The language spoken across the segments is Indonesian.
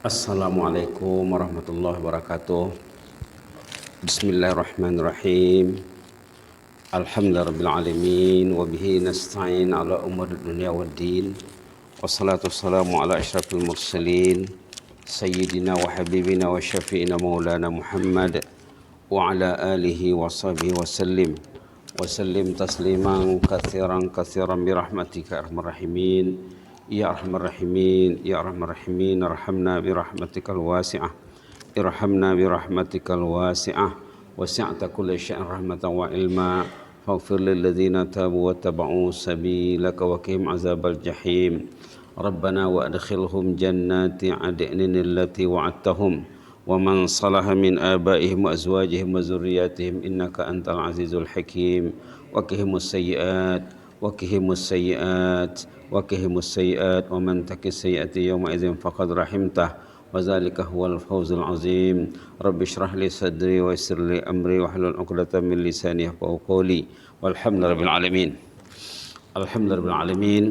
Assalamualaikum warahmatullahi wabarakatuh. Bismillahirrahmanirrahim. Alhamdulillahirabbil alamin wa bihi nasta'in ala umuri dunya waddin. Wassalatu wassalamu ala asyrafil mursalin sayyidina wa habibina wa syafi'ina maulana Muhammad wa ala alihi wa sahbihi wa sallim tasliman katsiran birahmatika arhamar rahimin. Ya arhamar rahimin, ya arhamar rahimin, arhamna birahmatikal wasi'ah. Irhamna birahmatikal wasi'ah. Wasi'ta kulla syai'in rahmatan wa ilma. Faghfir lil ladzina tabu wa taba'u sabilaka wa qihim azabal jahim. Rabbana wa adkhilhum jannati adnin allati wa'adtahum wa man salaha min abaihim wa azwajihim wa zurriyyatihim innaka antal azizul hakim. Wa qihimus sayyi'at wa man taqis sayyi'ati yawma idzin faqad rahimtah wa dzalika huwal fawzul azim. Rabbi shrah li sadri wa yassir li amri wa hlul 'uqdatam min lisani yafqahu qawli. Walhamdulillahil alamin. Alhamdulillahil alamin.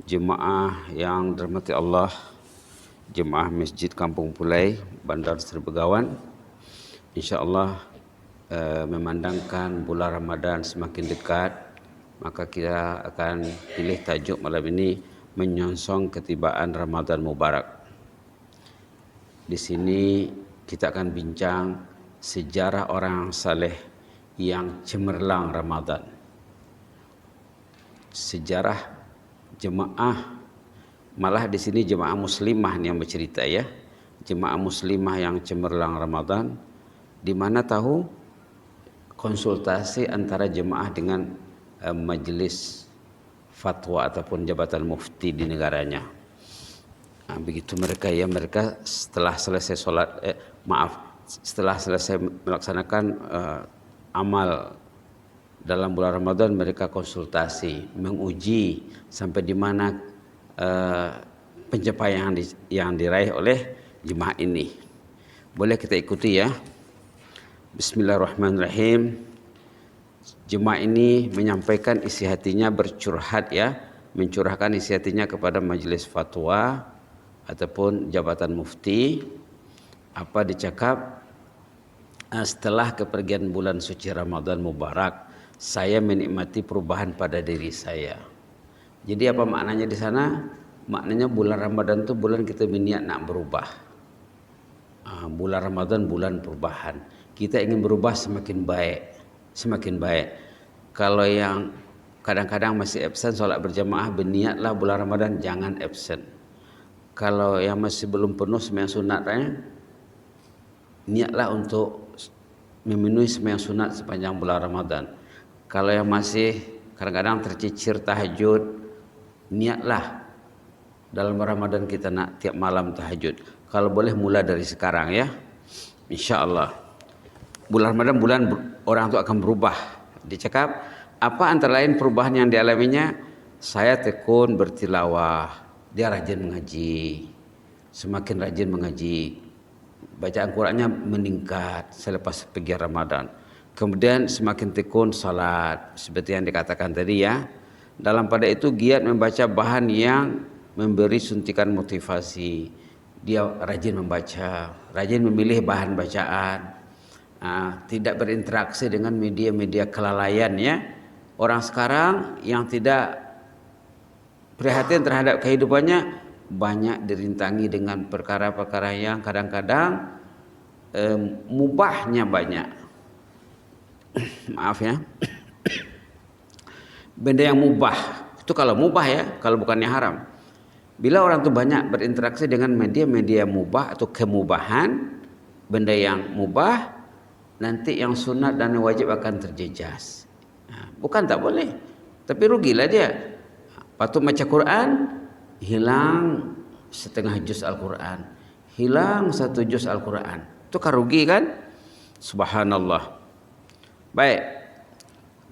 Jemaah yang dirahmati Allah, jemaah Masjid Kampung Pulai, Bandar Sri Begawan, insyaallah memandangkan bulan Ramadan semakin dekat, maka kita akan pilih tajuk malam ini menyongsong ketibaan Ramadan Mubarak. Di sini kita akan bincang sejarah orang saleh yang cemerlang Ramadan. Sejarah jemaah, malah di sini jemaah muslimah yang bercerita ya. Jemaah muslimah yang cemerlang Ramadan, di mana tahu konsultasi antara jemaah dengan majelis fatwa ataupun jabatan mufti di negaranya. Nah, begitu mereka setelah selesai setelah selesai melaksanakan amal dalam bulan Ramadan, mereka konsultasi, menguji sampai di mana pencapaian yang diraih oleh jemaah ini. Boleh kita ikuti ya. Bismillahirrahmanirrahim. Jemaah ini menyampaikan isi hatinya, bercurhat ya, mencurahkan isi hatinya kepada majelis fatwa ataupun jabatan mufti. Apa dicakap? Setelah kepergian bulan suci Ramadan Mubarak, saya menikmati perubahan pada diri saya. Jadi apa maknanya di sana? Maknanya bulan Ramadan itu bulan kita berniat nak berubah. Bulan Ramadan bulan perubahan. Kita ingin berubah semakin baik. Kalau yang kadang-kadang masih absen solat berjamaah, berniatlah bulan Ramadan jangan absen. Kalau yang masih belum penuh sembahyang sunatnya, niatlah untuk memenuhi sembahyang sunat sepanjang bulan Ramadan. Kalau yang masih kadang-kadang tercicir tahajud, niatlah dalam Ramadan kita nak tiap malam tahajud. Kalau boleh mulai dari sekarang ya, insyaallah. Bulan Ramadan bulan orang itu akan berubah. Dicakap apa antara lain perubahan yang dialaminya? Saya tekun bertilawah, dia rajin mengaji, semakin rajin mengaji, bacaan Qurannya meningkat selepas pergi Ramadan. Kemudian semakin tekun salat, seperti yang dikatakan tadi ya. Dalam pada itu giat membaca bahan yang memberi suntikan motivasi. Dia rajin membaca, rajin memilih bahan bacaan. Tidak berinteraksi dengan media-media kelalaian ya. Orang sekarang yang tidak prihatin terhadap kehidupannya banyak dirintangi dengan perkara-perkara yang kadang-kadang mubahnya banyak. Maaf ya. Benda yang mubah itu kalau mubah ya, kalau bukannya haram. Bila orang itu banyak berinteraksi dengan media-media mubah atau kemubahan, benda yang mubah, nanti yang sunat dan yang wajib akan terjejas. Bukan tak boleh, tapi rugilah dia. Patut baca Quran, hilang setengah juz Al-Quran, hilang satu juz Al-Quran. Itu kan rugi kan? Subhanallah. Baik,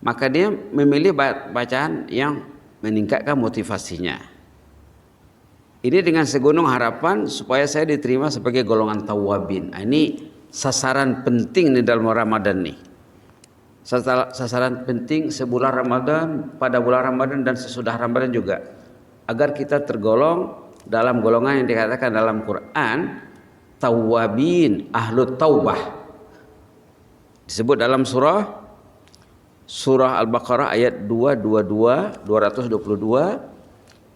maka dia memilih bacaan yang meningkatkan motivasinya. Ini dengan segunung harapan supaya saya diterima sebagai golongan tawabin. Ini sasaran penting di dalam Ramadan nih. Sasaran penting sebulan Ramadan, pada bulan Ramadan dan sesudah Ramadan juga, agar kita tergolong dalam golongan yang dikatakan dalam Quran tawabin, ahlut taubah. Disebut dalam surah Al-Baqarah ayat 222,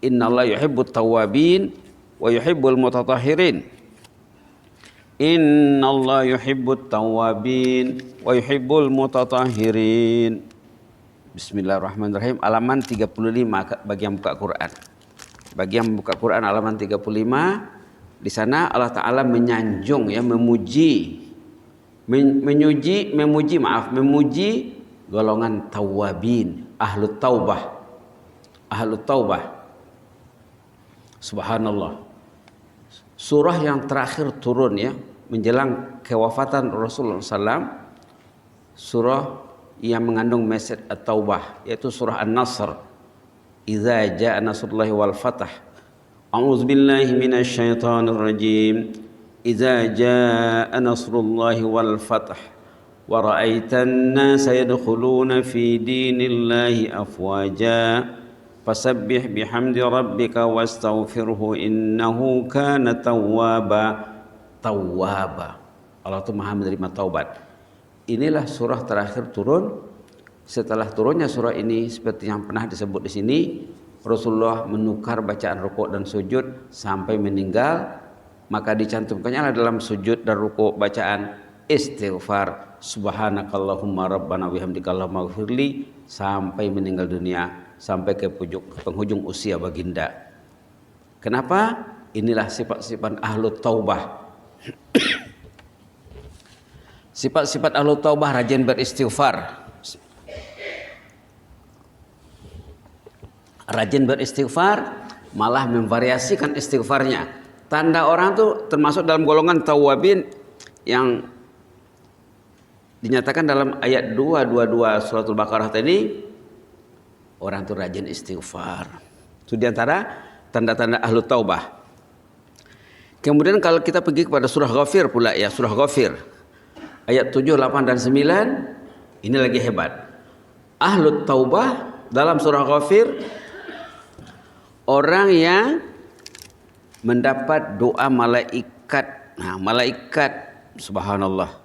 innallaha yuhibbut tawabin wa yuhibbul mutatahhirin. Innallaha yuhibbut tawabin wa yuhibbul mutatahhirin. Bismillahirrahmanirrahim. Halaman 35 bagi yang buka Quran. Bagi yang buka Quran halaman 35, di sana Allah Ta'ala menyanjung, ya, memuji golongan tawabin, ahlut taubah. Subhanallah. Surah yang terakhir turun, ya, menjelang kewafatan Rasulullah SAW, surah yang mengandung message at-taubah, yaitu surah An-Nasr. Idza jaa nasrullahi wal fath. A'udzu billahi minasy syaithanir rajim. Idza jaa nasrullahi wal fath wa ra'aitan nasa yadkhuluna fi dinillahi afwaja fasabbih bihamdi rabbika wastaghfirhu innahu kana tawwaba. Allah itu Maha menerima taubat. Inilah surah terakhir turun. Setelah turunnya surah ini, seperti yang pernah disebut di sini, Rasulullah menukar bacaan rukuk dan sujud sampai meninggal. Maka dicantumkannya dalam sujud dan rukuk bacaan istighfar, subhanakallahumma rabbana bihamdika allahumma ighfirli, sampai meninggal dunia, sampai ke penghujung usia baginda. Kenapa? Inilah sifat-sifat ahlut taubah. Sifat-sifat ahlut taubah rajin beristighfar. Rajin beristighfar, malah memvariasikan istighfarnya. Tanda orang tuh termasuk dalam golongan tawabin yang dinyatakan dalam ayat 222 surat Al-Baqarah tadi, orang tuh rajin istighfar. Itu diantara tanda-tanda ahlu taubah. Kemudian kalau kita pergi kepada surah Ghafir pula, ya, surah Ghafir ayat 7, 8 dan 9, ini lagi hebat. Ahlu taubah dalam surah Ghafir orang yang mendapat doa malaikat. Nah, malaikat, subhanallah.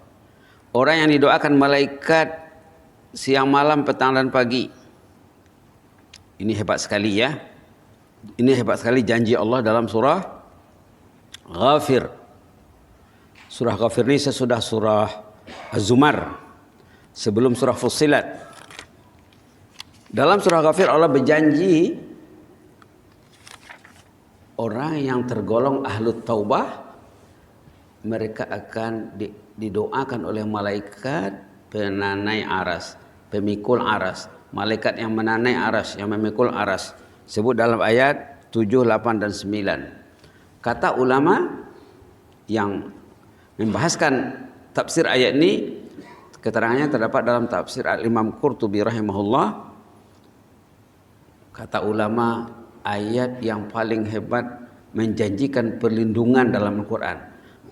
Orang yang didoakan malaikat siang malam, petang dan pagi. Ini hebat sekali, ya. Ini hebat sekali janji Allah dalam surah Ghafir. Surah Ghafir ini sesudah surah Az-Zumar, sebelum surah Fussilat. Dalam surah Ghafir Allah berjanji orang yang tergolong ahlut taubah, mereka akan didoakan oleh malaikat penanai aras, pemikul aras. Malaikat yang menanai aras, yang memikul aras. Sebut dalam ayat 7, 8 dan 9. Kata ulama yang membahaskan tafsir ayat ini, keterangannya terdapat dalam tafsir Al-Imam Qurtubi rahimahullah. Kata ulama, ayat yang paling hebat menjanjikan perlindungan dalam Al-Quran.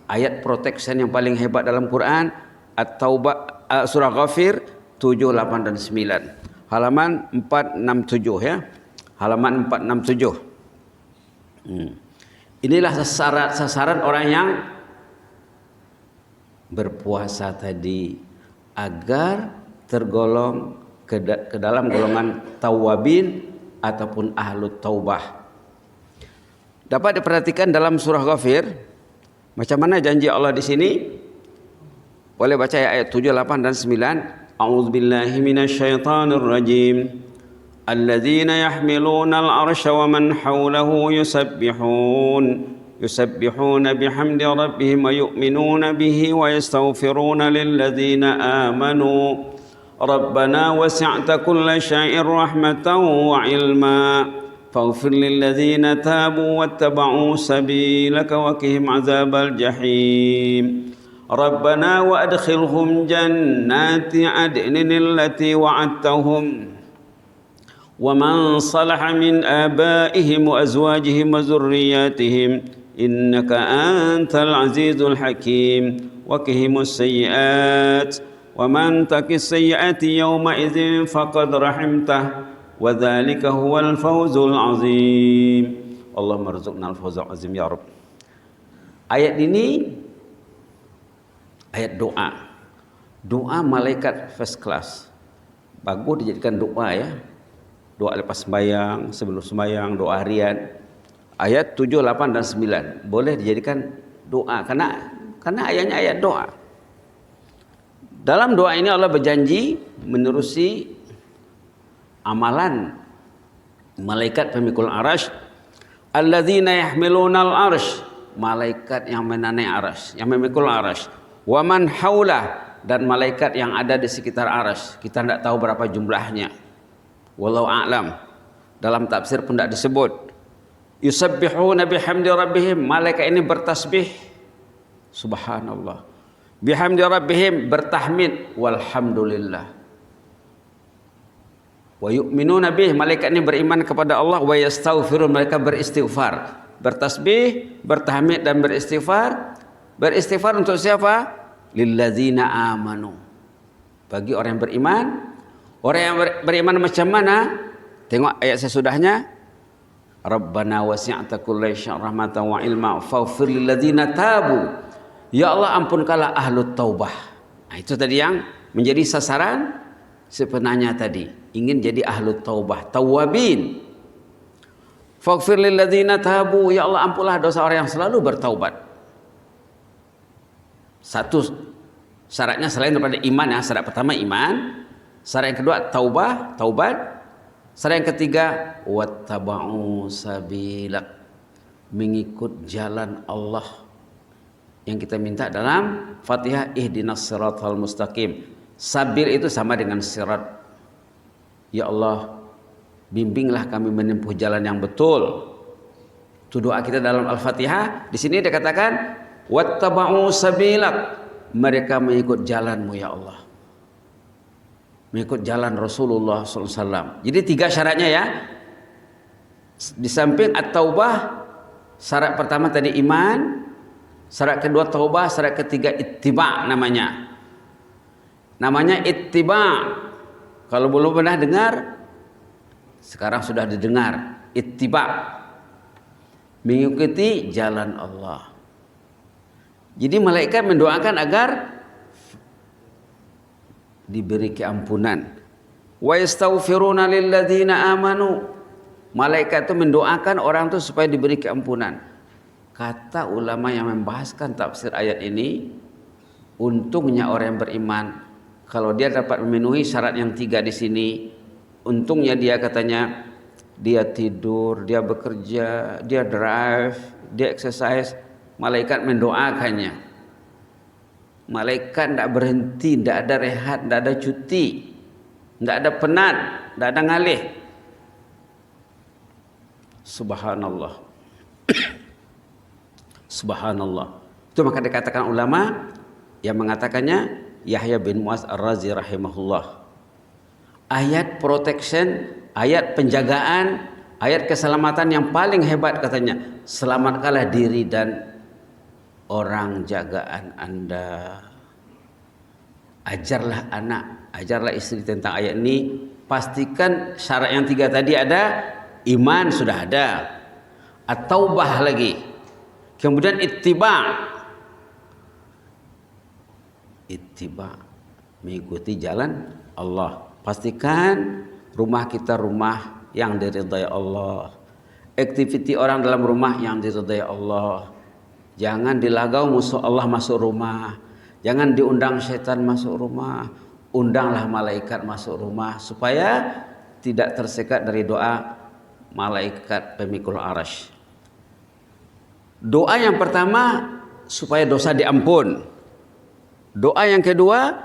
Ayat protection yang paling hebat dalam Quran, At-Taubah, surah Ghafir 7, 8 dan 9. Halaman 467, ya. Halaman 467. Inilah sasaran orang yang berpuasa tadi, agar tergolong ke dalam golongan tawabin ataupun ahlut taubah. Dapat diperhatikan dalam surah Ghafir, macam mana janji Allah di sini. Boleh baca ayat 7, 8 dan 9. A'udzubillahi minasyaitonir rajim. Alladzina yahmiluna al-'arsya wa man hawlahu yusabbihuna bihamdi rabbihim wa yu'minuna bihi wa yastaghfiruna lilladzina amanu. Rabbana wasi'ta kulla syai'in rahmatan wa 'ilma faghfir lilladzina tabu wattaba'u sabilaka wa qihim 'adzabal jahim. Rabbana wa adkhilhum jannati 'adnin allati wa'adtahum wa man salaha min abaihim wa azwajihim wa zurriyyatihim innaka antal azizul hakim wa qihimus sayyi'at wa man taqis sayyi'ati yawma idzin faqad rahimtah wa dzalika huwal fawzul azim. Allahumma rzuqnal fawzal azim ya Rabb. Ayat ini ayat doa. Doa malaikat first class. Bagus dijadikan doa ya. Doa lepas sembahyang, sebelum sembahyang, doa harian. Ayat 7, 8 dan 9 boleh dijadikan doa karena ayatnya ayat doa. Dalam doa ini Allah berjanji menerusi amalan malaikat pemikul arasy, alladzina yahmilunal arasy, malaikat yang menanai arasy, yang memikul arasy, wa man haulah, dan malaikat yang ada di sekitar arasy. Kita tidak tahu berapa jumlahnya, wallahu a'lam. Dalam tafsir pun tidak disebut. Yusabbihuna bihamdi rabbihim, malaikat ini bertasbih, subhanallah, bihamdi rabbihim, bertahmid, walhamdulillah. Wa yu'minuna bih, malaikat ini beriman kepada Allah. Wa yastaghfirun, mereka beristighfar, bertasbih, bertahmid dan beristighfar. Beristighfar untuk siapa? Lilladzina amanu, bagi orang yang beriman. Orang yang beriman macam mana? Tengok ayat sesudahnya. Rabbana wasi'ta kulla syai'in rahmatan wa ilma faghfir lilladzina tabu, ya Allah ampunkanlah ahlut taubah. Nah, itu tadi yang menjadi sasaran sebenarnya tadi, ingin jadi ahlut taubah, tawabin. Faghfir lilladzina tabu, ya Allah ampunlah dosa orang yang selalu bertaubat. Satu syaratnya selain daripada iman ya, syarat pertama iman, syarat yang kedua taubat, syarat yang ketiga wattaba'u sabilak, mengikut jalan Allah yang kita minta dalam Fatihah, ihdinas siratal mustaqim. Sabil itu sama dengan sirat. Ya Allah, bimbinglah kami menempuh jalan yang betul. Itu doa kita dalam Al-Fatihah. Di sini dikatakan wattaba'u sabilak, mereka mengikut jalanmu ya Allah, mengikut jalan Rasulullah SAW. Jadi 3 syaratnya ya. Di samping at-taubah, syarat pertama tadi iman, syarat kedua taubah, syarat ketiga ittiba, namanya ittiba. Kalau belum pernah dengar, sekarang sudah didengar. Ittiba, mengikuti jalan Allah. Jadi malaikat mendoakan agar diberi keampunan. Wa yastaghfiruna lilladzina amanu, malaikat itu mendoakan orang itu supaya diberi keampunan. Kata ulama yang membahaskan tafsir ayat ini, untungnya orang yang beriman kalau dia dapat memenuhi syarat yang 3 di sini. Untungnya dia, katanya, dia tidur, dia bekerja, dia drive, dia exercise, malaikat mendoakannya. Malaikat tidak berhenti, tidak ada rehat, tidak ada cuti, tidak ada penat, tidak ada ngalih. Subhanallah. Subhanallah. Itu maka dikatakan ulama yang mengatakannya Yahya bin Mu'adz Ar-Razi rahimahullah. Ayat protection, ayat penjagaan, ayat keselamatan yang paling hebat katanya, selamatkanlah diri dan orang jagaan Anda. Ajarlah anak, ajarlah istri tentang ayat ini. Pastikan syarat yang 3 tadi ada, iman sudah ada, at-taubah lagi, kemudian ittiba, mengikuti jalan Allah. Pastikan rumah kita rumah yang diridhai Allah, aktiviti orang dalam rumah yang diridhai Allah. Jangan dilagau musuh Allah masuk rumah, jangan diundang setan masuk rumah. Undanglah malaikat masuk rumah supaya tidak tersekat dari doa malaikat pemikul arasy. Doa yang pertama supaya dosa diampun. Doa yang kedua,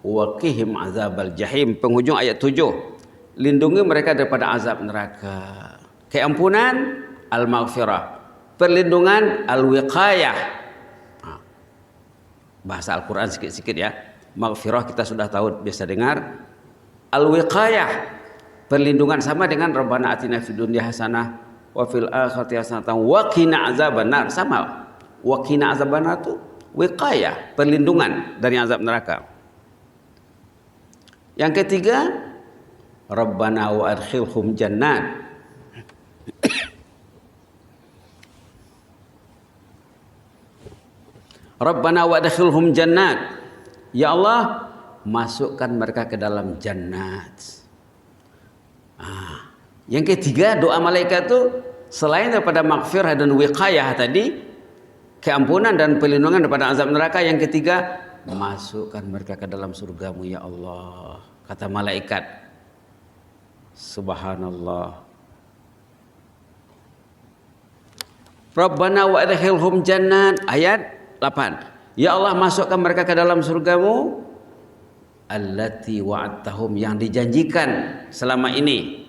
waqihim azabal jahim, penghujung ayat 7. Lindungi mereka daripada azab neraka. Keampunan, al-maghfirah. Perlindungan, al-wiqayah. Bahasa Al-Quran sikit-sikit ya. Maghfirah kita sudah tahu, biasa dengar. Al-wiqayah, perlindungan sama dengan Rabbana atina fid dunya hasanah wa fil akhirati hasanah wa qina azabannar. Sama. Wa qina azabannar itu wiqayah, perlindungan dari azab neraka. Yang ketiga, Rabbana wa adkhilhum jannat. Rabbana wadkhilhum jannat. Ya Allah, masukkan mereka ke dalam jannat. Yang ketiga, doa malaikat itu selain daripada maghfirah dan wiqayah tadi, keampunan dan perlindungan daripada azab neraka, yang ketiga, masukkan mereka ke dalam surgamu ya Allah. Kata malaikat, subhanallah. Rabbana wa adkhilhum jannat, ayat 8. Ya Allah, masukkan mereka ke dalam surgamu allati wa'adtahum, yang dijanjikan selama ini.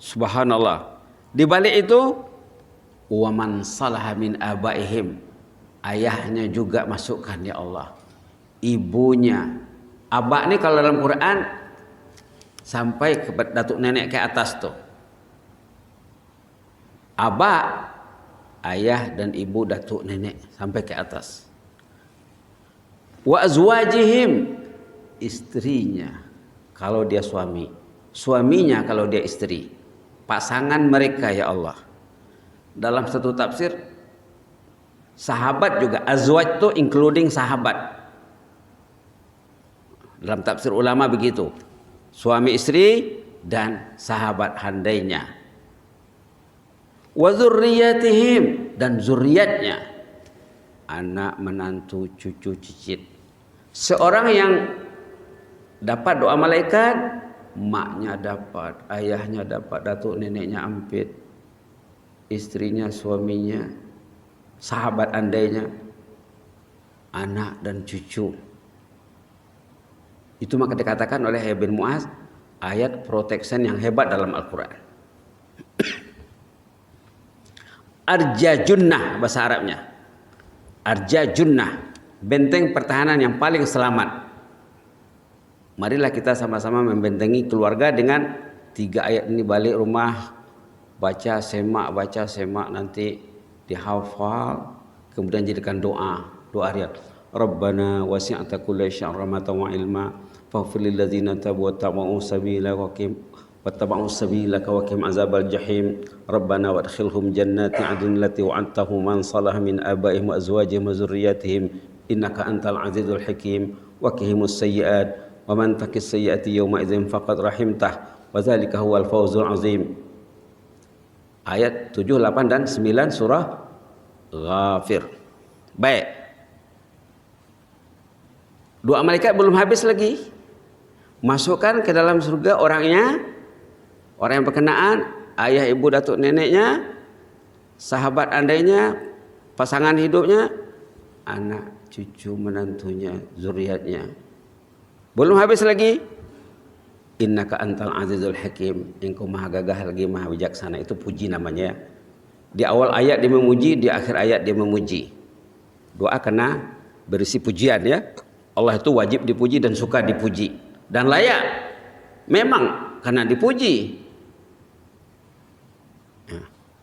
Subhanallah. Di balik itu, wa man salaha min abaihim, ayahnya juga masukkan ya Allah. Ibunya. Aba ini kalau dalam Quran sampai ke datuk nenek ke atas tuh. Aba, ayah dan ibu datuk nenek sampai ke atas. Wa azwajihim, istrinya kalau dia suami, suaminya kalau dia istri, pasangan mereka ya Allah. Dalam satu tafsir, sahabat juga, azwaj itu including sahabat. Dalam tafsir ulama begitu, suami istri dan sahabat handainya. Wa dzurriyyatihim, dan zuriatnya, anak, menantu, cucu, cicit. Seorang yang dapat doa malaikat, maknya dapat, ayahnya dapat, datuk neneknya ampit, istrinya, suaminya, sahabat andainya, anak dan cucu. Itu maka dikatakan oleh Ibn Mu'az, ayat protection yang hebat dalam Al-Quran. Arja junnah bahasa Arabnya. Arja junnah, benteng pertahanan yang paling selamat. Marilah kita sama-sama membentengi keluarga dengan 3 ayat ini. Balik rumah baca semak nanti dihafal, kemudian jadikan doa harian. Rabbana wasi'ta kulla syai'in rahmatan wa ilma faghfir lil ladzina tabu wa tabau sabila wa qim wattaba'u sabilaka wa qim azabal jahim. Rabbana wadkhilhum jannati 'adnin allati wa'adtahum man salaha min abaihim wa azwajihim wa dzurriyyatihim innaka antal azizul hakim wa qihimus sayyi'at wa man taqis sayyi'ati yawma idzin faqad rahimtah wa dzalika huwal fawzul azim. Ayat 7, 8 dan 9 surah Ghafir. Baik. Doa malaikat belum habis lagi. Masukkan ke dalam surga orangnya, orang yang berkenaan, ayah, ibu, datuk neneknya, sahabat andainya, pasangan hidupnya, anak, cucu, menantunya, zuriatnya. Belum habis lagi. Innaka antal azizul hakim, engkau maha gagah lagi maha bijaksana. Itu puji namanya. Di awal ayat dia memuji, di akhir ayat dia memuji. Doa kena berisi pujian ya. Allah itu wajib dipuji dan suka dipuji dan layak memang karena dipuji.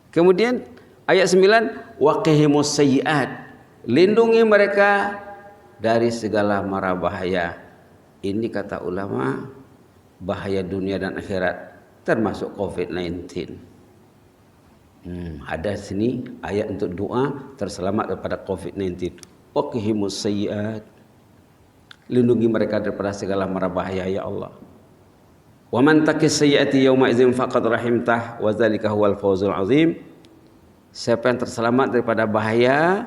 Kemudian ayat 9, waqihimus sayyi'at, lindungi mereka dari segala mara bahaya. Ini kata ulama, bahaya dunia dan akhirat termasuk COVID-19. Ada sini ayat untuk doa terselamat daripada COVID-19. Waqihimus sayyi'at, lindungi mereka daripada segala mara bahaya ya Allah. Wa man taqis sayyi'ati yauma idzin faqad rahimtah wa dzalika huwal fawzul azim. Siapa yang terselamat daripada bahaya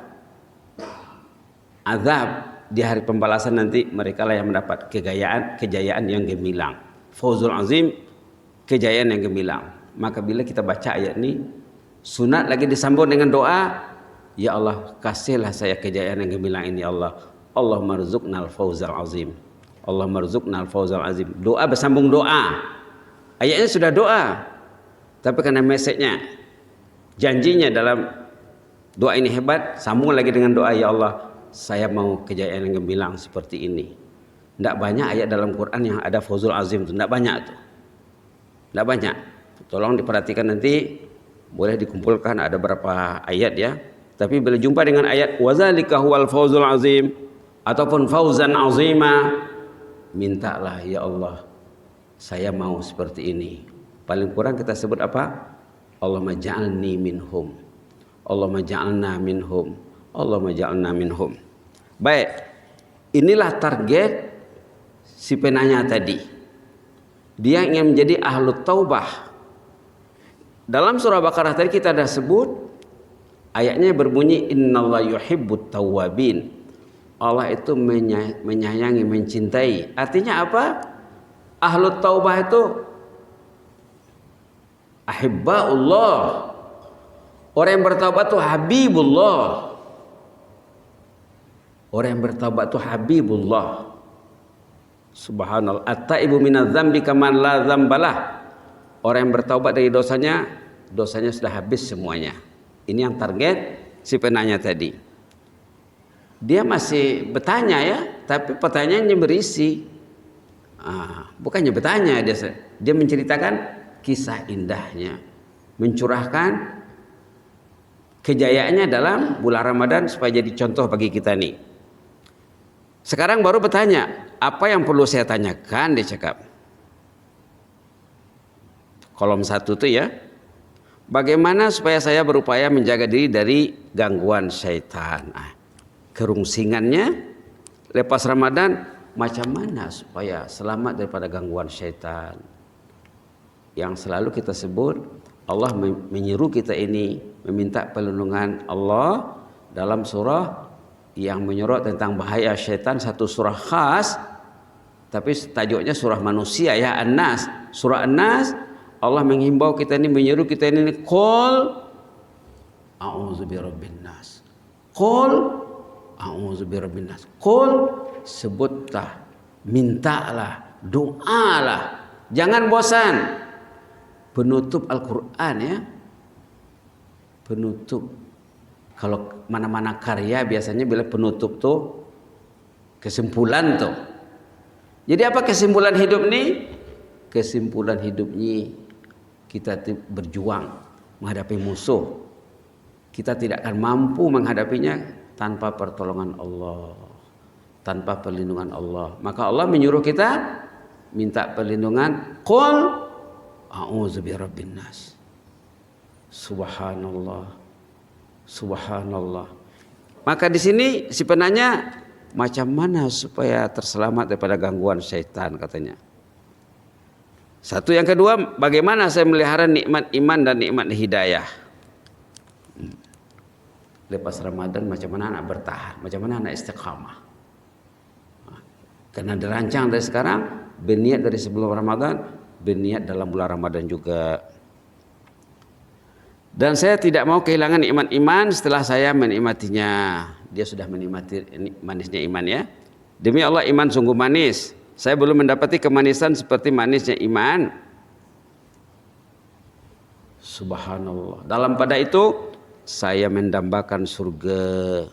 azab di hari pembalasan nanti, mereka lah yang mendapat kejayaan yang gemilang. Fawzul azim, kejayaan yang gemilang. Maka bila kita baca ayat ini, sunat lagi disambung dengan doa, ya Allah kasihlah saya kejayaan yang gemilang ini ya Allah. Allahumma rzuqnal fawzal azim. Allahumma rzuqnal fawzal azim. Doa bersambung doa. Ayatnya sudah doa, tapi karena mesejnya, janjinya dalam doa ini hebat, sambung lagi dengan doa, ya Allah saya mau kejayaan yang gemilang seperti ini. Tidak banyak ayat dalam Quran yang ada fawzul azim itu, tidak banyak tuh. Tidak banyak. Tolong diperhatikan nanti, boleh dikumpulkan ada berapa ayat ya. Tapi bila jumpa dengan ayat wazalika huwal fawzul azim ataupun fauzan azima, mintalah ya Allah saya mau seperti ini. Paling kurang kita sebut apa? Allahumma ja'alni minhum. Allahumma ja'alna minhum. Allahumma ja'alna minhum. Baik, inilah target si penanya tadi. Dia ingin menjadi ahlu taubah. Dalam surah Baqarah tadi kita dah sebut, ayatnya berbunyi innallaha yuhibbut tawwabin. Allah itu menyayangi, mencintai. Artinya apa? Ahlu taubah itu ahibbaullah. Orang yang bertaubat itu habibullah. Orang yang bertaubat itu habibullah. Subhanallah. At-taibu minadz dzambi kaman la dzambalah. Orang yang bertaubat dari dosanya, dosanya sudah habis semuanya. Ini yang target si penanya tadi. Dia masih bertanya ya, tapi pertanyaannya berisi. Bukannya bertanya, dia menceritakan kisah indahnya, mencurahkan kejayaannya dalam bulan Ramadan supaya jadi contoh bagi kita nih. Sekarang baru bertanya, apa yang perlu saya tanyakan? Dia cakap. Kolom 1 itu ya. Bagaimana supaya saya berupaya menjaga diri dari gangguan syaitan? Kerungsingannya lepas Ramadan, macam mana supaya selamat daripada gangguan syaitan? Yang selalu kita sebut, Allah menyeru kita ini meminta perlindungan Allah dalam surah yang menyorot tentang bahaya syaitan, satu surah khas, tapi tajuknya surah manusia ya, An-Nas. Surah An-Nas, Allah menghimbau kita ini, menyeru kita ini, qul a'udzu birabbin nas. Qul a'udzu birabbin nas. Qul, sebutlah, mintalah, doalah. Jangan bosan. Penutup Al-Qur'an ya. Penutup. Kalau mana-mana karya biasanya bila penutup tuh kesimpulan tuh. Jadi apa kesimpulan hidup ini? Kesimpulan hidup ini kita berjuang menghadapi musuh. Kita tidak akan mampu menghadapinya tanpa pertolongan Allah, tanpa perlindungan Allah. Maka Allah menyuruh kita minta perlindungan. Qul a'udzu birabbin nas. Subhanallah. Subhanallah. Maka di sini si penanya, macam mana supaya terselamat daripada gangguan syaitan katanya. Satu, yang kedua, bagaimana saya melihara nikmat iman dan nikmat hidayah. Lepas Ramadan macam mana nak bertahan, macam mana nak istiqamah. Karena dirancang dari sekarang, berniat dari sebelum Ramadan, berniat dalam bulan Ramadan juga. Dan saya tidak mau kehilangan nikmat iman setelah saya menikmatinya. Dia sudah menikmati manisnya iman ya. Demi Allah, iman sungguh manis. Saya belum mendapati kemanisan seperti manisnya iman. Subhanallah. Dalam pada itu saya mendambakan surga.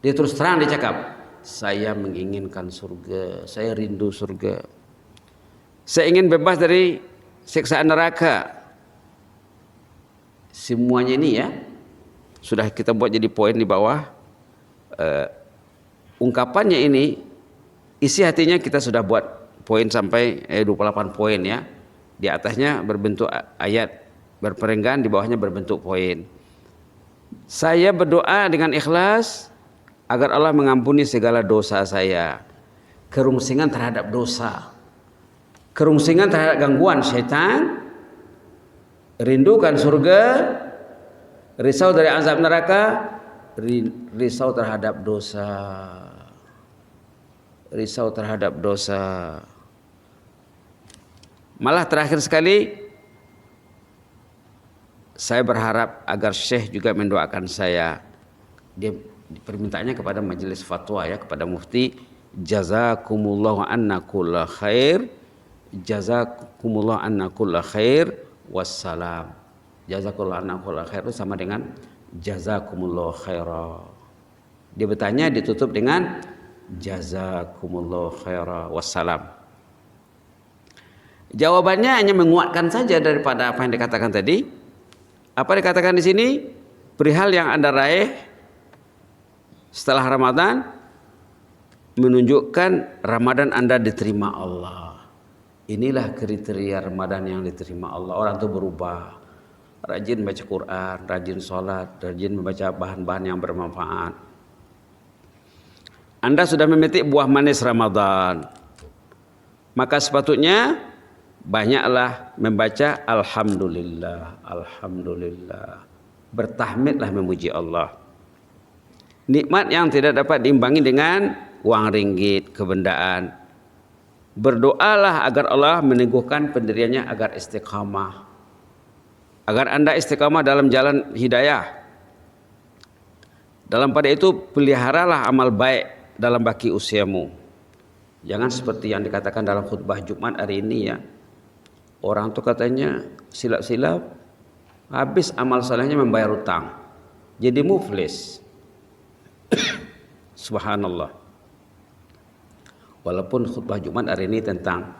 Dia terus terang dia cakap, saya menginginkan surga, saya rindu surga. Saya ingin bebas dari siksaan neraka. Semuanya ini ya sudah kita buat jadi poin di bawah. Ungkapannya ini, isi hatinya kita sudah buat poin sampai 28 poin ya. Di atasnya berbentuk ayat berperenggan, di bawahnya berbentuk poin. Saya berdoa dengan ikhlas agar Allah mengampuni segala dosa saya. Kerungsingan terhadap dosa, kerungsingan terhadap gangguan syaitan, rindukan surga, risau dari azab neraka, risau terhadap dosa. Risau terhadap dosa. Malah terakhir sekali, saya berharap agar Syekh juga mendoakan saya. Dia permintaannya kepada majelis fatwa ya, kepada mufti, jazakumullahu anna kulla khair, jazakumullahu anna kulla khair, wassalam. Jazakumullahu anna kulla khair itu sama dengan jazakumullahu khaira. Dia bertanya, ditutup dengan jazakumullahu khaira, wassalam. Jawabannya hanya menguatkan saja daripada apa yang dikatakan tadi. Apa dikatakan di sini? Perihal yang Anda raih setelah Ramadan menunjukkan Ramadan Anda diterima Allah. Inilah kriteria Ramadan yang diterima Allah. Orang itu berubah. rajin baca Quran, rajin sholat, rajin membaca bahan-bahan yang bermanfaat. Anda sudah memetik buah manis Ramadan, maka sepatutnya banyaklah membaca Alhamdulillah, Alhamdulillah. Bertahmidlah memuji Allah. Nikmat yang tidak dapat diimbangi dengan uang ringgit, kebendaan. Berdoalah agar Allah meneguhkan pendiriannya agar istiqamah. Agar Anda istiqamah dalam jalan hidayah. Dalam pada itu peliharalah amal baik dalam baki usiamu. Jangan seperti yang dikatakan dalam khutbah Jumat hari ini ya. Orang tuh katanya silap-silap habis amal salehnya membayar utang. Jadi muflis. Subhanallah. Walaupun khutbah Jumat hari ini tentang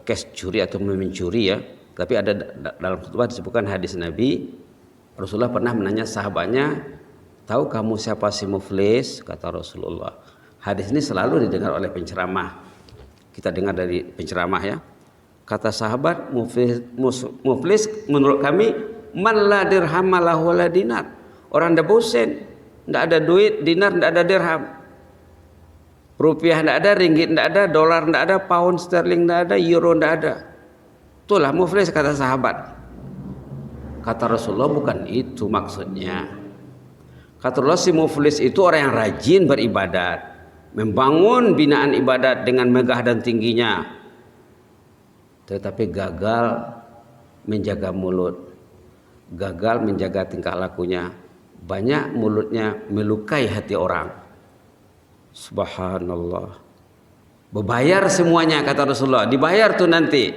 kes curi atau mencuri ya, tapi ada dalam khutbah disebutkan hadis Nabi. Rasulullah pernah menanya sahabatnya, tahu kamu siapa si muflis? Kata Rasulullah. Hadis ini selalu didengar oleh penceramah. Kita dengar dari penceramah ya. Kata sahabat, muflis menurut kami man la dirham lahu wala dinar. Orang dah bosen, tidak ada duit, dinar tidak ada dirham. Rupiah tidak ada, ringgit tidak ada, dolar tidak ada, pound sterling tidak ada, euro tidak ada. Itulah muflis kata sahabat. Kata Rasulullah bukan itu maksudnya. Kata Rasulullah si muflis itu orang yang rajin beribadat, membangun binaan ibadat dengan megah dan tingginya, tetapi gagal menjaga mulut, gagal menjaga tingkah lakunya. Banyak mulutnya melukai hati orang. Subhanallah. Berbayar semuanya kata Rasulullah. Dibayar tuh nanti.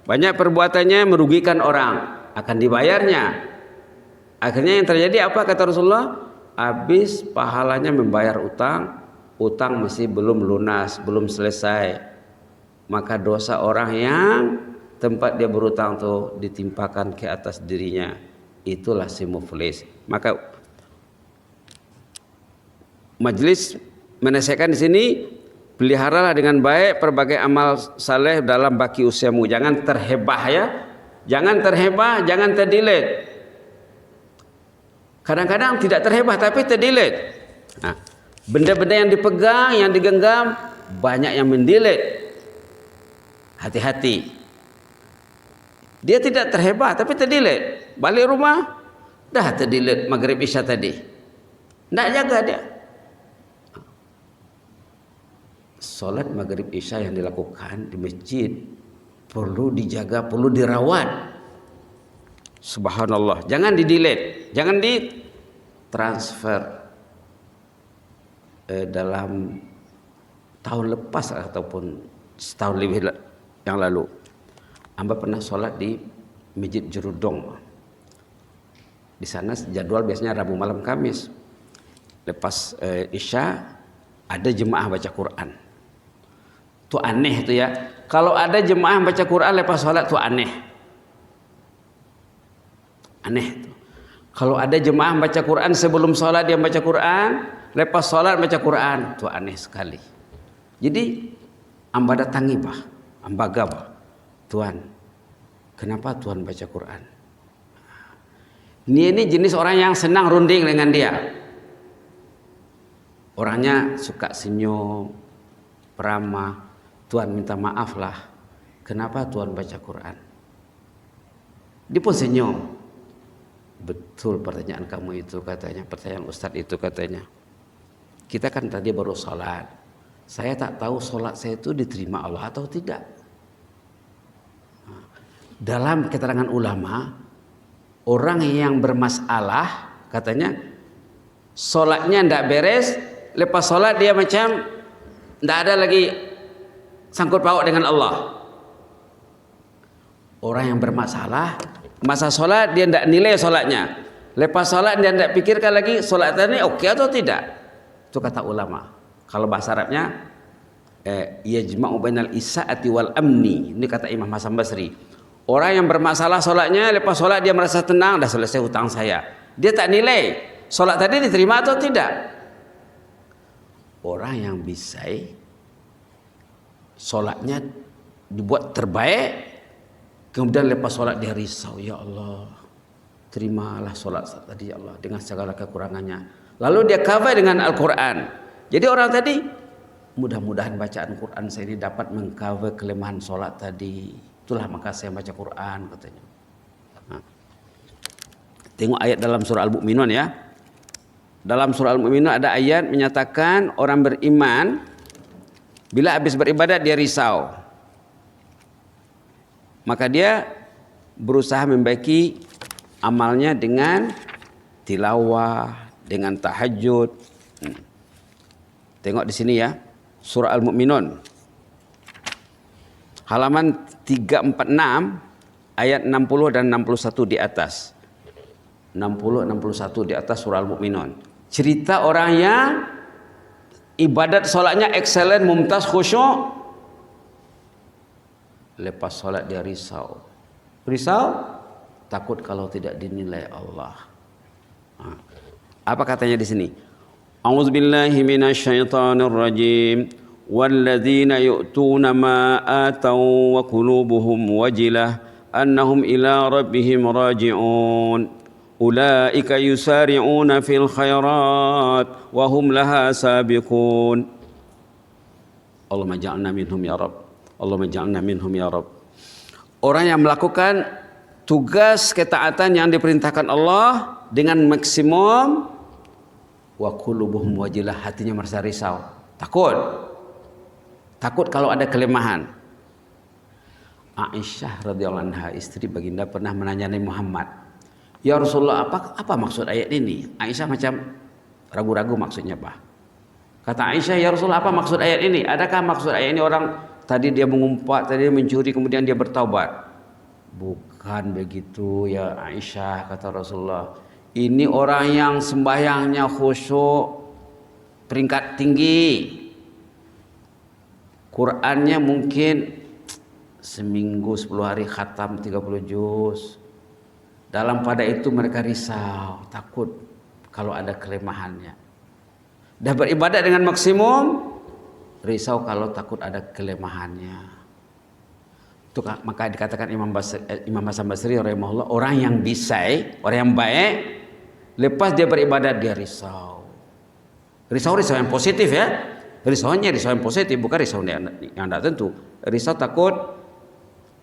Banyak perbuatannya merugikan orang, akan dibayarnya. Akhirnya yang terjadi apa kata Rasulullah? Habis pahalanya membayar utang, utang masih belum lunas, belum selesai. Maka dosa orang yang tempat dia berutang tuh ditimpakan ke atas dirinya. Itulah si muflis. Maka majelis menasihatkan di sini, peliharalah dengan baik berbagai amal saleh dalam baki usiamu. Jangan terhebah ya. Jangan terhebah, jangan terdilet. Kadang-kadang tidak terhebah tapi terdilet. Nah, benda-benda yang dipegang, yang digenggam banyak yang mendilet. Hati-hati. Dia tidak terhebah tapi terdilet. Balik rumah dah terdilet maghrib isya tadi. Tidak jaga dia. Salat maghrib isya yang dilakukan di masjid perlu dijaga, perlu dirawat. Subhanallah. Jangan di-delete, jangan di-transfer dalam tahun lepas ataupun setahun lebih yang lalu. Hamba pernah sholat di Masjid Jerudong. Di sana jadwal biasanya Rabu malam Kamis. Lepas Isya ada jemaah baca Quran. Itu aneh itu ya. Kalau ada jemaah baca Quran lepas sholat itu aneh. Aneh itu. Kalau ada jemaah baca Quran sebelum sholat dia baca Quran, lepas sholat baca Quran, itu aneh sekali. Jadi hamba datangi bah, hamba gabah. Tuhan, kenapa Tuhan baca Quran? Ini jenis orang yang senang runding dengan dia. Orangnya suka senyum, peramah. Tuhan minta maaf lah. Kenapa Tuhan baca Quran? Dia pun senyum. Betul pertanyaan kamu itu katanya. Pertanyaan Ustadz itu katanya. Kita kan tadi baru sholat. Saya tak tahu sholat saya itu diterima Allah atau tidak. Dalam keterangan ulama, orang yang bermasalah katanya sholatnya tidak beres, lepas sholat dia macam tidak ada lagi sangkut paut dengan Allah. Orang yang bermasalah, masa sholat dia tidak nilai sholatnya, lepas sholat dia tidak pikirkan lagi sholat tadi oke atau tidak. Itu kata ulama. Kalau bahasa Arabnya yajma'u bainal isaati wal amni. Ini kata Imam Hasan Basri. Orang yang bermasalah sholatnya, lepas sholat dia merasa tenang, dah selesai hutang saya. Dia tak nilai sholat tadi diterima atau tidak. Orang yang bisa sholatnya dibuat terbaik, Kemudian lepas sholat dia risau, ya Allah, terimalah sholat tadi ya Allah dengan segala kekurangannya. Lalu dia cover dengan Al-Quran. Jadi orang tadi, mudah-mudahan bacaan Quran saya ini dapat mengcover kelemahan sholat tadi. Itulah maka saya baca Quran katanya. Nah, tengok ayat dalam surah Al-Mu'minun ya. Dalam surah Al-Mu'minun ada ayat menyatakan orang beriman bila habis beribadat dia risau, maka dia berusaha membaiki amalnya dengan tilawah, dengan tahajud. Tengok di sini ya, surah Al-Mu'minun halaman 346 ayat 60 dan 61 di atas. 60 61 di atas surah Al-Mu'minun. Cerita orang yang ibadat solatnya excellent, mumtaz, khusyuk. Lepas solat dia risau. Risau takut kalau tidak dinilai Allah. Apa katanya di sini? A'udzubillahi minasyaitonirrajim. Walladzina yu'tuna ma atau wa qulubuhum wajilah annahum ila rabbihim raji'un. Ulaika yusari'una fil khairat wa hum laha sabiqun. Allahumma ja'alna minhum ya Rabb. Allahumma ja'alna minhum ya Rabb. Orang yang melakukan tugas ketaatan yang diperintahkan Allah dengan maksimum, wa qulubuhum wajilah, hatinya merasa risau, takut kalau ada kelemahan. Aisyah radhiyallahu anha, istri baginda, pernah menanyai Muhammad, ya Rasulullah, apa maksud ayat ini? Aisyah macam ragu-ragu maksudnya apa. Kata Aisyah, ya Rasulullah, apa maksud ayat ini? Adakah maksud ayat ini orang tadi dia mengumpat, tadi dia mencuri, kemudian dia bertaubat? Bukan begitu ya Aisyah, kata Rasulullah. Ini orang yang sembahyangnya khusyuk, peringkat tinggi, Qurannya mungkin seminggu 10 hari khatam 30 juz. Dalam pada itu mereka risau, takut kalau ada kelemahannya. Dah beribadat dengan maksimum, risau kalau takut ada kelemahannya. Itu maka dikatakan Imam Hasan Basri rahimahullah, orang yang bisai, orang yang baik, lepas dia beribadat dia risau. Risau yang positif ya. Risaunya risau yang positif, bukan risau yang tidak tentu. Risau takut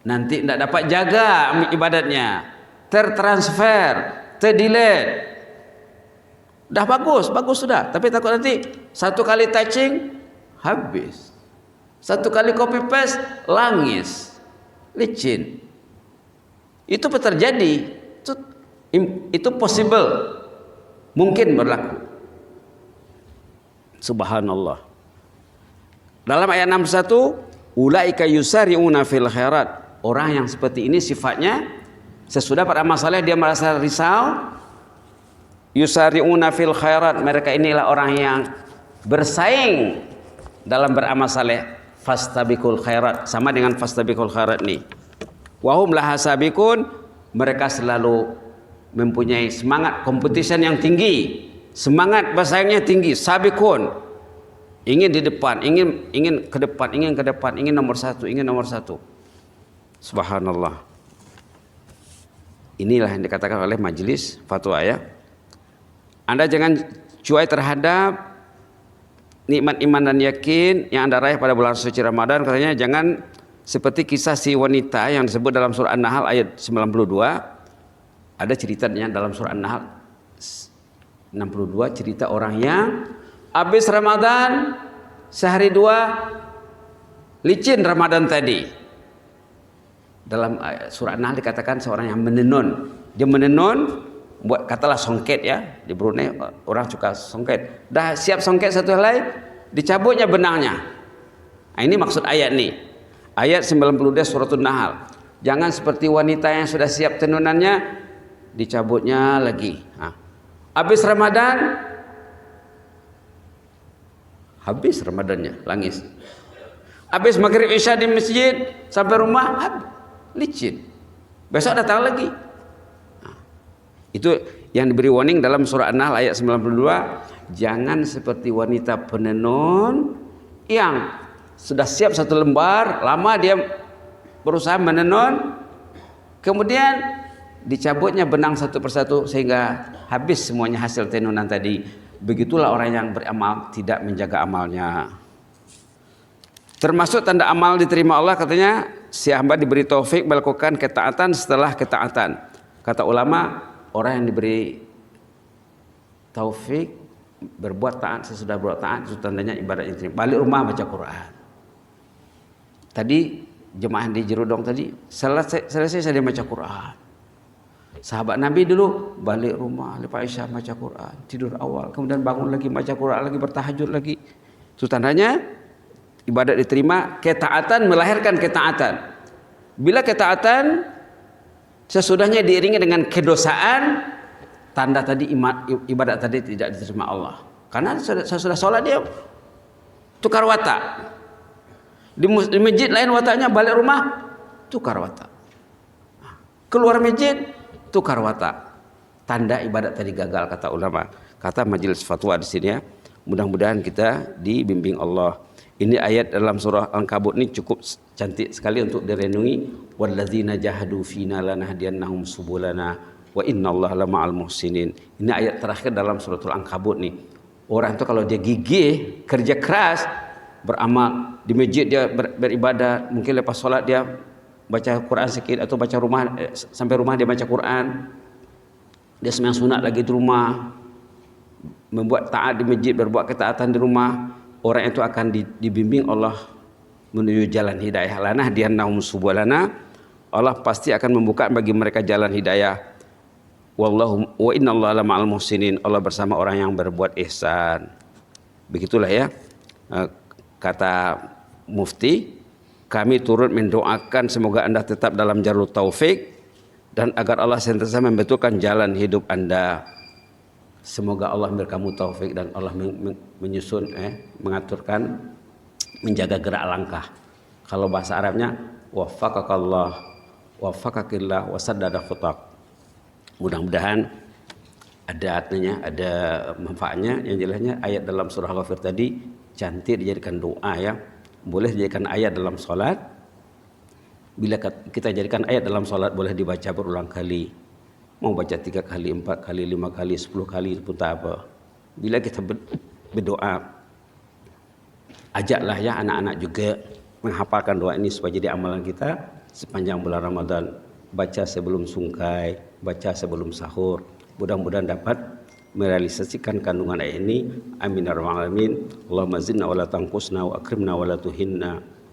nanti tidak dapat jaga ibadatnya, tertransfer, terdelete. Dah bagus sudah, tapi takut nanti satu kali touching habis, satu kali copy paste langis, licin. Itu terjadi, itu possible, mungkin berlaku. Subhanallah. Dalam ayat 61, ulaika yusari'una fil khairat. Orang yang seperti ini sifatnya sesudah pada masalah dia merasa risau, yusari'una fil khairat, mereka inilah orang yang bersaing dalam beramal saleh. Fastabiqul khairat, sama dengan fastabiqul khairat nih. Wahum laha sabiqun, mereka selalu mempunyai semangat competition yang tinggi, semangat bersaingnya tinggi. Sabiqun, ingin di depan, ingin ke depan, ingin nomor satu. Subhanallah. Inilah yang dikatakan oleh majelis fatwa ya. Anda jangan cuai terhadap nikmat iman dan yakin yang Anda raih pada bulan suci Ramadan. Katanya jangan seperti kisah si wanita yang disebut dalam surah An-Nahl ayat 92. Ada ceritanya dalam surah An-Nahl 62, cerita orang yang habis Ramadan sehari dua licin Ramadan tadi. Dalam surah An-Nahl dikatakan seorang yang menenun. Dia menenun, buat katalah songket ya. Di Brunei orang suka songket. Dah siap songket satu helai, dicabutnya benangnya. Nah, ini maksud ayat nih. Ayat 92 surah An-Nahl. Jangan seperti wanita yang sudah siap tenunannya, dicabutnya lagi. Nah, habis Ramadannya, langis. Habis maghrib isya di masjid sampai rumah licin. Besok datang lagi. Nah, itu yang diberi warning dalam surah An-Nahl ayat 92. Jangan seperti wanita penenun yang sudah siap satu lembar, lama dia berusaha menenun, Kemudian dicabutnya benang satu persatu sehingga habis semuanya hasil tenunan tadi. Begitulah orang yang beramal tidak menjaga amalnya. Termasuk tanda amal diterima Allah katanya si hamba diberi taufik melakukan ketaatan setelah ketaatan. Kata ulama, orang yang diberi taufik berbuat taat sesudah berbuat taat itu tandanya ibadat yang diterima. Balik rumah baca Quran. Tadi jemaah di Jerudong tadi selesai saya baca Quran. Sahabat Nabi dulu balik rumah lepas Isya baca Quran, tidur awal, kemudian bangun lagi baca Quran lagi, bertahajud lagi. Itu tandanya ibadat diterima. Ketaatan melahirkan ketaatan. Bila ketaatan sesudahnya diiringi dengan kedosaan, tanda tadi ibadat tadi tidak diterima Allah. Karena sesudah sholat dia tukar watak. Di masjid lain wataknya, balik rumah tukar watak. Keluar masjid tukar watak. Tanda ibadat tadi gagal kata ulama. Kata majelis fatwa di sini ya. Mudah-mudahan kita dibimbing Allah. Ini ayat dalam surah Al-Ankabut ini cukup cantik sekali untuk direnungi. Walladzina jahadu fina lanahdiyannahum subulana wa innallaha lama'al muhsinin. Ini ayat terakhir dalam surah Al-Ankabut nih. Orang itu kalau dia gigih, kerja keras, beramal di masjid dia beribadah, mungkin lepas solat dia baca Quran sikit atau baca sampai rumah dia baca Quran. Dia sembahyang sunat lagi di rumah, membuat taat di masjid, berbuat ketaatan di rumah. Orang itu akan dibimbing Allah menuju jalan hidayah. Lanahdiyannahum subulana. Allah pasti akan membuka bagi mereka jalan hidayah. Wallahu wa innallaha lama'al muhsinin. Allah bersama orang yang berbuat ihsan. Begitulah ya kata mufti. Kami turut mendoakan semoga Anda tetap dalam jalur taufik dan agar Allah senantiasa membetulkan jalan hidup Anda. Semoga Allah memberi kamu taufik dan Allah menyusun mengaturkan, menjaga gerak langkah. Kalau bahasa Arabnya waffaqakallah, waffaqakillah wasaddada khutak. Mudah-mudahan ada manfaatnya. Yang jelasnya ayat dalam surah Ghafir tadi cantik dijadikan doa ya. Boleh dijadikan ayat dalam solat. Bila kita jadikan ayat dalam solat boleh dibaca berulang kali. Mau baca 3 kali, 4 kali, 5 kali, 10 kali pun tak apa. Bila kita berdoa, ajaklah ya anak-anak juga menghafalkan doa ini supaya jadi amalan kita sepanjang bulan Ramadan. Baca sebelum sungkai, baca sebelum sahur. Mudah-mudahan dapat merealisasikan kandungan ayat ini. Amin ya rabbal alamin. Allahumma zidna wa la tanqusna wa akrimna wa la tuhinna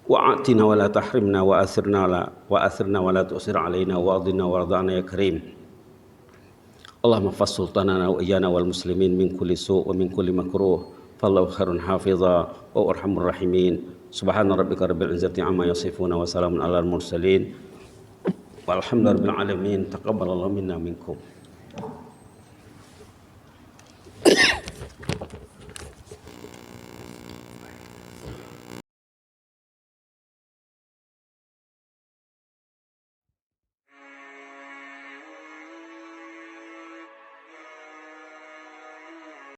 wa atina wa la tahrimna wa athirna wa la tu'sir alaina wa adina wa radana ya karim. Allahumma fas sultanana wa iyana wal muslimin min kulli su' wa min kulli makruh. Fallahu khairun hafiza wa arhamur rahimin. Subhana rabbika rabbil izzati amma yasifuna wa salamun alal mursalin. Walhamdulillahi rabbil alamin. Taqabbalallahu minna minkum.